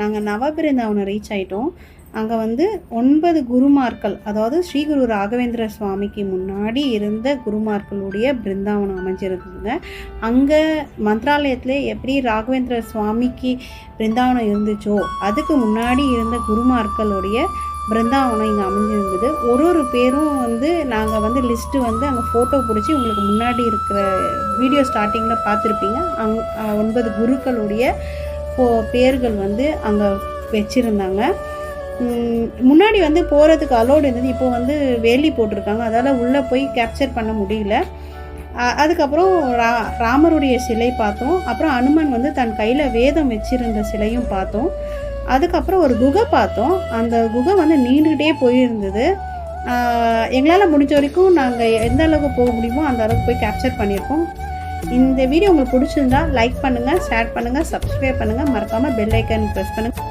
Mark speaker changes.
Speaker 1: நாங்கள் நவபிருந்தாவனம் ரீச் ஆகிட்டோம். அங்கே வந்து 9 குருமார்கள், அதாவது ஸ்ரீ குரு ராகவேந்திர சுவாமிக்கு முன்னாடி இருந்த குருமார்களுடைய பிருந்தாவனம் அமைஞ்சிருந்ததுங்க. அங்கே மந்த்ராலயத்தில் எப்படி ராகவேந்திர சுவாமிக்கு பிருந்தாவனம் இருந்துச்சோ அதுக்கு முன்னாடி இருந்த குருமார்களுடைய பிருந்தாவனம் இங்கே அமைஞ்சிருந்தது. ஒரு பேரும் வந்து நாங்கள் வந்து லிஸ்ட்டு வந்து அங்கே ஃபோட்டோ பிடிச்சி உங்களுக்கு முன்னாடி இருக்கிற வீடியோ ஸ்டார்டிங்கில் பார்த்துருப்பீங்க. 9 குருக்களுடைய பேர்கள் வந்து அங்கே வச்சுருந்தாங்க. முன்னாடி வந்து போகிறதுக்கு அலோடு இருந்தது, இப்போ வந்து வேலி போட்டிருக்காங்க, அதால் உள்ளே போய் கேப்சர் பண்ண முடியல. அதுக்கப்புறம் ராமருடைய சிலை பார்த்தோம். அப்புறம் அனுமன் வந்து தன் கையில் வேதம் வச்சுருந்த சிலையும் பார்த்தோம். அதுக்கப்புறம் ஒரு குகை பார்த்தோம். அந்த குகை வந்து நீண்டுகிட்டே போயிருந்தது. எங்களால் முடிஞ்ச வரைக்கும் நாங்கள் எந்த அளவுக்கு போக முடியுமோ அந்த அளவுக்கு போய் கேப்சர் பண்ணியிருக்கோம். இந்த வீடியோ உங்களுக்கு பிடிச்சிருந்தா லைக் பண்ணுங்கள், ஷேர் பண்ணுங்கள், சப்ஸ்கிரைப் பண்ணுங்கள், மறக்காமல் பெல் ஐக்கன் ப்ரெஸ் பண்ணுங்கள்.